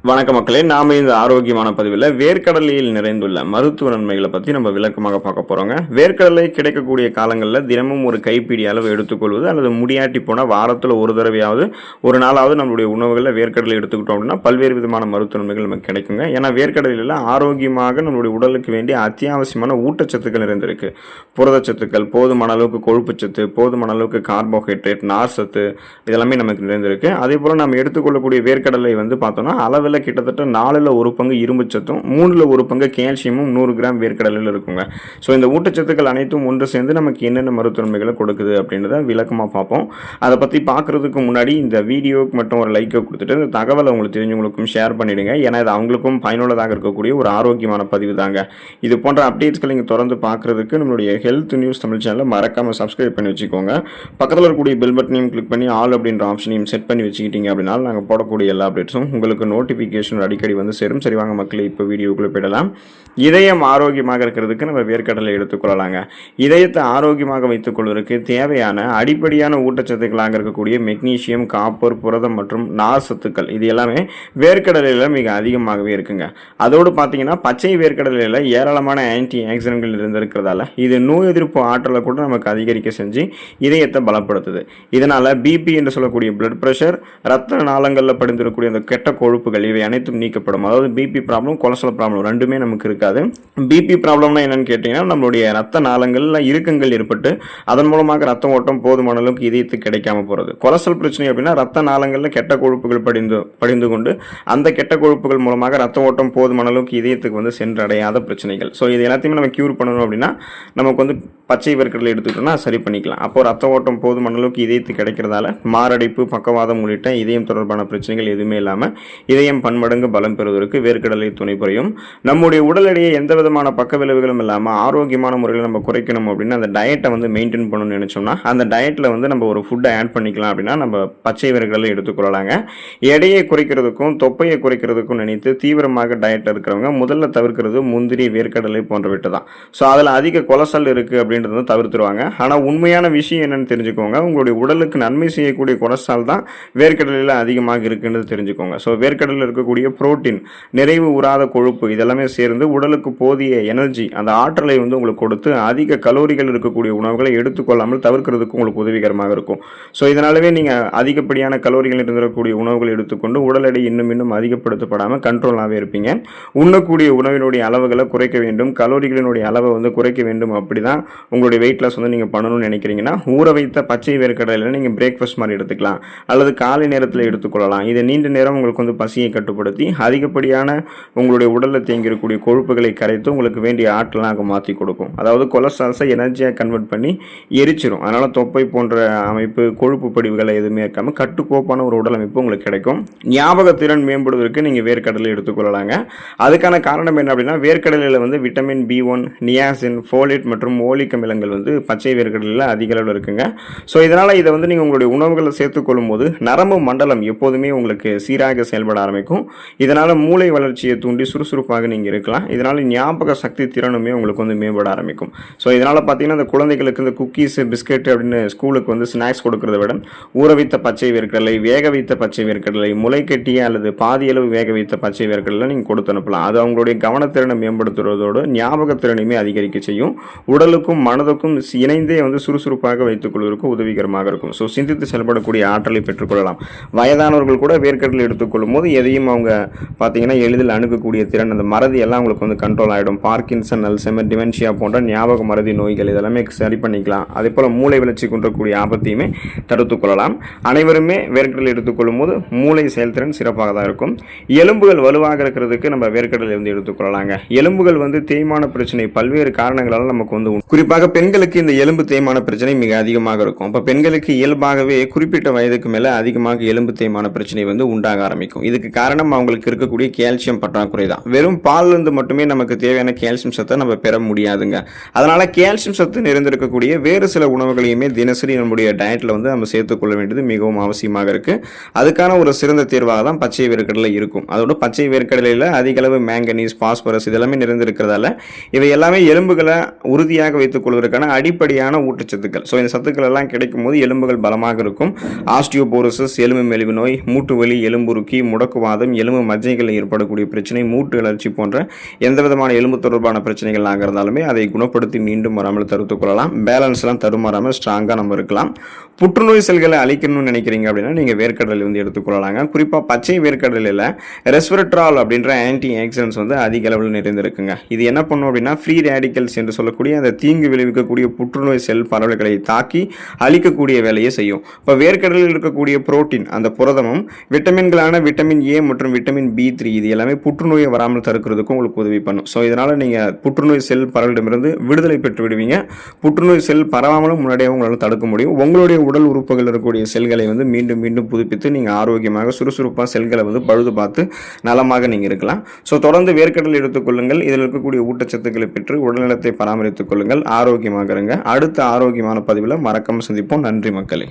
வணக்க மக்களே, நாம இந்த ஆரோக்கியமான பதிவில் வேர்க்கடலையில் நிறைந்துள்ள மருத்துவ நன்மைகளை பற்றி நம்ம விளக்கமாக பார்க்க போகிறோங்க. வேர்க்கடலை கிடைக்கக்கூடிய காலங்களில் தினமும் ஒரு கைப்பிடி அளவு எடுத்துக்கொள்வது அல்லது முடியாட்டி போனால் வாரத்தில் ஒரு தடவையாவது ஒரு நாளாவது நம்மளுடைய உணவுகளில் வேர்க்கடலை எடுத்துக்கிட்டோம் அப்படின்னா பல்வேறு விதமான மருத்துவ நன்மைகள் நமக்கு கிடைக்குங்க. ஏன்னா வேர்க்கடலையில் ஆரோக்கியமாக நம்மளுடைய உடலுக்கு வேண்டிய அத்தியாவசியமான ஊட்டச்சத்துக்கள் நிறைந்திருக்கு. புரதச்சத்துக்கள், போதுமான அளவுக்கு கொழுப்புச்சத்து, போதுமான அளவுக்கு கார்போஹைட்ரேட், நார் சத்து இதெல்லாமே நமக்கு நிறைந்திருக்கு. அதே போல் நம்ம எடுத்துக்கொள்ளக்கூடிய வேர்க்கடலை பார்த்தோம்னா அளவில் கிட்டத்தட்ட 4ல் 1 பங்கு இரும்பு சத்தும் 3ல் 1 பங்கு கால்சியமும் 100 கிராம் வேர்க்கடலையில் இருக்குங்க. ஸோ இந்த ஊட்டச்சத்துக்கள் அனைத்தும் ஒன்று சேர்ந்து நமக்கு என்னென்ன மருத்துவன்மைகளை கொடுக்குது அப்படின்றத விளக்கமாக பார்ப்போம். அதை பற்றி பார்க்குறதுக்கு முன்னாடி இந்த வீடியோக்கு மட்டும் ஒரு லைக்கை கொடுத்துட்டு இந்த தகவலை உங்களுக்கு தெரிஞ்சவங்களுக்கும் ஷேர் பண்ணிவிடுங்க. ஏன்னா இது அவங்களுக்கும் பயனுள்ளதாக இருக்கக்கூடிய ஒரு ஆரோக்கியமான பதிவு தாங்க. இது போன்ற அப்டேட்ஸ்களை நீங்கள் தொடர்ந்து பார்க்குறதுக்கு நம்மளுடைய ஹெல்த் நியூஸ் தமிழ் சேனலை மறக்காமல் சப்ஸ்கிரைப் பண்ணி வச்சுக்கோங்க. பக்கத்தில் இருக்கக்கூடிய பெல் பட்டனையும் கிளிக் பண்ணி ஆல் அப்படின்ற ஆப்ஷனையும் செட் பண்ணி வச்சுக்கிட்டீங்க அப்படின்னா நாங்கள் போடக்கூடிய எல்லா அப்டேட்ஸும் உங்களுக்கு நோட்டிஃபிகேஷன் அடிக்கடி வந்து சேரும். சரி வாங்க மக்களே, இப்போ வீடியோக்குள்ளே போயிடலாம். இதயம் ஆரோக்கியமாக இருக்கிறதுக்கு நம்ம வேர்க்கடலை எடுத்துக்கொள்ளலாங்க. இதயத்தை ஆரோக்கியமாக வைத்துக் கொள்வதற்கு தேவையான அடிப்படையான ஊட்டச்சத்துக்களாக இருக்கக்கூடிய மெக்னீசியம், காப்பர், புரதம் மற்றும் நார் சத்துக்கள் இது எல்லாமே வேர்க்கடலையில் மிக அதிகமாகவே இருக்குங்க. அதோடு பார்த்தீங்கன்னா பச்சை வேர்க்கடலையில் ஏராளமான ஆன்டி ஆக்சிடென்ட்கள் இருந்திருக்கிறதால இது நோய் எதிர்ப்பு ஆற்றலை கூட நமக்கு அதிகரிக்க செஞ்சு இதயத்தை பலப்படுத்துது. இதனால் பிபி என்று சொல்லக்கூடிய பிளட் ப்ரெஷர், ரத்த நாளங்களில் படிந்திருக்கக்கூடிய அந்த கெட்ட கொழுப்புகள் இவை அனைத்தும் நீக்கப்படும். அதாவது பிபி ப்ராப்ளம், கொலஸ்ட்ரால் ப்ராப்ளம் ரெண்டுமே நமக்கு இருக்காது. பிபி ப்ராப்ளம்னா என்னன்னு கேட்டீங்கன்னா நம்மளுடைய ரத்த நாளங்கள்ல இறுக்கங்கள் ஏற்பட்டு அதன் மூலமாக ரத்த ஓட்டம் போதுமான அளவுக்கு இதயத்துக்கு கிடைக்காம போறது. கொலஸ்ட்ரால் பிரச்சனை அப்படின்னா ரத்த நாளங்கள்ல கெட்ட கொழுப்புகள் படிந்து கொண்டு அந்த கெட்ட கொழுப்புகள் மூலமாக ரத்த ஓட்டம் போதுமான அளவுக்கு இதயத்துக்கு வந்து சென்றடையாத பிரச்சனைகள். ஸோ இது எல்லாத்தையுமே நம்ம கியூர் பண்ணணும் அப்படின்னா நமக்கு வந்து பச்சை வேர்க்கடலை எடுத்துக்கிட்டோம்னா சரி பண்ணிக்கலாம். அப்போ ரத்த ஓட்டம் போதுமான அளவுக்கு இதயத்துக்கு கிடைக்கிறதால மாரடைப்பு, பக்கவாதம் உள்ளிட்ட இதயம் தொடர்பான பிரச்சனைகள் எதுவுமே இல்லாமல் இதயம் பன்மடங்கு பலம் பெறுவதற்கு வேர்க்கடலை துணை புரியும். நம்முடைய உடல் எடையை எந்த விதமான பக்க விளைவுகளும் இல்லாமல் ஆரோக்கியமான முறையில் நம்ம குறைக்கணும் அப்படின்னா அந்த டயட்டை வந்து மெயின்டைன் பண்ணணும்னு நினைச்சோம்னா அந்த டயட்டில் வந்து நம்ம ஒரு ஃபுட்டை ஆட் பண்ணிக்கலாம். அப்படின்னா நம்ம பச்சை வேர்க்கடலை எடுத்துக்கொள்ளலாங்க. எடையை குறைக்கிறதுக்கும் தொப்பையை குறைக்கிறதுக்கும் நினைத்து தீவிரமாக டயட்டில் இருக்கிறவங்க முதல்ல தவிர்க்கிறது முந்திரி, வேர்க்கடலை போன்றவிட்டு தான். ஸோ அதில் அதிக கொலஸ்ட்ரால் இருக்குது அப்படின்றத தவிர்த்துருவாங்க. ஆனால் உண்மையான விஷயம் என்னன்னு தெரிஞ்சுக்கோங்க. உங்களுடைய உடலுக்கு நன்மை செய்யக்கூடிய கொலஸ்ட்ரால் தான் வேர்க்கடலையில் அதிகமாக இருக்குன்றது தெரிஞ்சுக்கோங்க. ஸோ வேர்க்கடலில் இருக்கக்கூடிய புரோட்டீன், நிறைவு உறாத கொழுப்பு இதெல்லாமே சேர்ந்து உடலுக்கு போதிய எனர்ஜி, அந்த ஆற்றலை வந்து உங்களுக்கு கொடுத்து அதிக கலோரிகள் இருக்கக்கூடிய உணவுகளை எடுத்துக்கொள்ளாமல் தவிர்க்கிறதுக்கு உங்களுக்கு உதவிகரமாக இருக்கும். ஸோ இதனாலவே நீங்கள் அதிகப்படியான கலோரிகள் இருந்திருக்கக்கூடிய உணவுகளை எடுத்துக்கொண்டு உடல் எடை இன்னும் அதிகப்படுத்தப்படாமல் கண்ட்ரோலாகவே இருப்பீங்க. உண்ணக்கூடிய உணவினுடைய அளவுகளை குறைக்க வேண்டும், கலோரிகளினுடைய அளவை வந்து குறைக்க வேண்டும். அப்படி தான் உங்களுடைய வெயிட் லாஸ் வந்து நீங்கள் பண்ணணும்னு நினைக்கிறீங்கன்னா ஊற வைத்த பச்சை வேர்க்கடலையில் நீங்கள் பிரேக்ஃபாஸ்ட் மாதிரி எடுத்துக்கலாம் அல்லது காலை நேரத்தில் எடுத்துக்கொள்ளலாம். இது நீண்ட நேரம் உங்களுக்கு வந்து பசியை கட்டுப்படுத்தி அதிகப்படியான உங்களுடைய உடலில் தேங்கியிருக்கக்கூடிய கொழுப்புகளை கரைத்து உங்களுக்கு வேண்டிய ஆற்றலாக மாற்றி கொடுக்கும். அதாவது கொலஸ்ட்ரால்ஸை எனர்ஜியாக கன்வெர்ட் பண்ணி எரிச்சிடும். அதனால் தொப்பை போன்ற அமைப்பு, கொழுப்பு படிவுகளை எதுவுமே இருக்காமல் கட்டுக்கோப்பான ஒரு உடல் அமைப்பு உங்களுக்கு கிடைக்கும். ஞாபக திறன் மேம்படுவதற்கு நீங்கள் வேர்க்கடலை எடுத்துக்கொள்ளலாங்க. அதுக்கான காரணம் என்ன அப்படின்னா வேர்க்கடலையில் வந்து விட்டமின் B1, நியாசின், ஃபோலேட் மற்றும் ஓலிக் அமிலங்கள் வந்து பச்சை வேர்க்கடலையில் அதிக அளவில் இருக்குங்க. ஸோ இதனால் இதை வந்து நீங்கள் உங்களுடைய உணவுகளை சேர்த்துக்கொள்ளும் போது நரம்பு மண்டலம் எப்போதுமே உங்களுக்கு சீராக செயல்பட ஆரம்பிக்கும். இதனால் மூளை வளர்ச்சியை தூண்டி சுறுசுறுப்பாக நீங்கள் இருக்கலாம். இதனால் ஞாபக சக்தி திறனுமே உங்களுக்கு வந்து மேம்பட ஆரம்பிக்கும். ஸோ இதனால் பார்த்தீங்கன்னா இந்த குழந்தைகளுக்கு இந்த குக்கீஸ், பிஸ்கெட் அப்படின்னு ஸ்கூலுக்கு வந்து ஸ்நாக்ஸ் கொடுக்கறத விட ஊற வைத்த பச்சை வேர்க்கடலை, வேக வைத்த பச்சை வேர்க்கடலை, முளை கட்டிய அல்லது பாதியளவு வேக வைத்த பச்சை வேர்க்கடலை நீங்கள் கொடுத்து அனுப்பலாம். அது அவங்களுடைய கவனத்திறனை மேம்படுத்துவதோடு ஞாபகத்திறனையுமே அதிகரிக்க செய்யும். உடலுக்கும் மனதுக்கும் இணைந்தே வந்து சுறுசுறுப்பாக வைத்துக் கொள்வதற்கு உதவிகரமாக இருக்கும். ஸோ சிந்தித்து செயல்படக்கூடிய ஆற்றலை பெற்றுக்கொள்ளலாம். வயதானவர்கள் கூட வேர்க்கடலை எடுத்துக்கொள்ளும் போது எதையும் அவங்க பார்த்தீங்கன்னா எளிதில் அணுகக்கூடிய திறன், அந்த மறதி எல்லாம் உங்களுக்கு வந்து கண்ட்ரோல் ஆகிடும். பார்க்கின்சன், அல்சைமர், டிமென்ஷியா போன்ற ஞாபக மறதி நோய்கள் இதெல்லாமே சரி பண்ணிக்கலாம். அதே போல் மூளை வளர்ச்சி கொண்டக்கூடிய ஆபத்தையுமே தடுத்துக் கொள்ளலாம். அனைவருமே வேர்க்கடலை எடுத்துக்கொள்ளும் போது மூளை செயல்திறன் சிறப்பாக தான் இருக்கும். எலும்புகள் வலுவாக இருக்கிறதுக்கு நம்ம வேர்க்கடலை வந்து எடுத்துக்கொள்ளலாங்க. எலும்புகள் வந்து தேய்மான பிரச்சனை பல்வேறு காரணங்களால் நமக்கு வந்து குறிப்பாக பெண்களுக்கு இந்த எலும்பு தேய்மான பிரச்சனை மிக அதிகமாக இருக்கும். அப்போ பெண்களுக்கு இயல்பாகவே குறிப்பிட்ட வயதுக்கு மேலே அதிகமாக எலும்பு தேய்மான பிரச்சனை வந்து உண்டாக ஆரம்பிக்கும். இதுக்கு காரணம் அவங்களுக்கு இருக்கக்கூடிய கால்சியம் பற்றாக்குறை தான். வெறும் பாலிலிருந்து மட்டுமே நமக்கு தேவையான கால்சியம் சத்தை நம்ம பெற முடியாதுங்க. அதனால கால்சியம் சத்து நிறைந்திருக்கக்கூடிய வேறு சில உணவுகளையுமே தினசரி நம்முடைய டயட்ல வந்து நம்ம சேர்த்துக்கொள்ள வேண்டியது மிகவும் அவசியமாக இருக்கு. அதுக்கான ஒரு சிறந்த தேர்வாக தான் பச்சை வேர்க்கடலை இருக்கும். அதோட பச்சை வேர்க்கடலையில் அதிக அளவு மேங்கனீஸ், பாஸ்பரஸ் இதெல்லாமே நிறைந்திருக்கிறதால இவை எல்லாமே எலும்புகளை உறுதியாக வைத்துக் கொள்வதற்கான அடிப்படையான ஊட்டச்சத்துக்கள். ஸோ இந்த சத்துக்கள் எல்லாம் கிடைக்கும் போது எலும்புகள் பலமாக இருக்கும். ஆஸ்டியோபோரோசிஸ், எலும்பு மெலிவு நோய், மூட்டு வலி, எலும்புருக்கி, முடக்குவாதம் வாதம், எலும்பு மஜ்ஜைகளில் ஏற்படக்கூடிய பிரச்சனை, மூட்டு வளர்ச்சி போன்ற எந்த விதமான எலும்பு தொடர்பான பிரச்சனைகளாக இருந்தாலுமே அதை குணப்படுத்தி மீண்டும் வராமல் தடுத்துக் கொள்ளலாம். பேலன்ஸ்லாம் தடுமாறாமல் ஸ்ட்ராங்காக நம்ம இருக்கலாம். புற்றுநோய் செல்களை அழிக்கணும்னு நினைக்கிறீங்க அப்படின்னா நீங்கள் வேர்க்கடலை வந்து எடுத்துக்கொள்ளலாங்க. குறிப்பாக பச்சை வேர்க்கடலையில் ரெஸ்வெரட்ரால் அப்படின்ற ஆன்டி ஆக்சிடென்ட்ஸ் வந்து அதிக அளவில் நிறைந்திருக்குங்க. இது என்ன பண்ணும் அப்படின்னா ஃப்ரீ ரேடிக்கல்ஸ் என்று சொல்லக்கூடிய அந்த தீங்கு விளைவிக்கக்கூடிய புற்றுநோய் செல் பரவல்களை தாக்கி அழிக்கக்கூடிய வேலையை செய்யும். இப்போ வேர்க்கடலில் இருக்கக்கூடிய புரோட்டீன், அந்த புரதமும் விட்டமின்களான விட்டமின் ஏ மற்றும் விட்டமின் B3 இது எல்லாமே புற்றுநோயை வராமல் தடுக்கிறதுக்கும் உங்களுக்கு உதவி பண்ணும். ஸோ இதனால் நீங்கள் புற்றுநோய் செல் பரவலிடமிருந்து விடுதலை பெற்று விடுவீங்க. புற்றுநோய் செல் பரவாமலும் முன்னாடியே உங்களால் தடுக்க முடியும். உங்களுடைய உடல் உறுப்புகள் இருக்கக்கூடிய செல்களை வந்து மீண்டும் மீண்டும் புதுப்பித்து நீங்கள் ஆரோக்கியமாக சுறுசுறுப்பாக செல்களை வந்து பழுது பார்த்து நலமாக நீங்கள் இருக்கலாம். ஸோ தொடர்ந்து வேர்க்கடலை எடுத்துக்கொள்ளுங்கள். இதில் இருக்கக்கூடிய ஊட்டச்சத்துக்களை பெற்று உடல்நலத்தை பராமரித்துக் கொள்ளுங்கள். ஆரோக்கியமாக இருங்க. அடுத்த ஆரோக்கியமான பதிவில் மறக்காம சந்திப்போம். நன்றி மக்களே.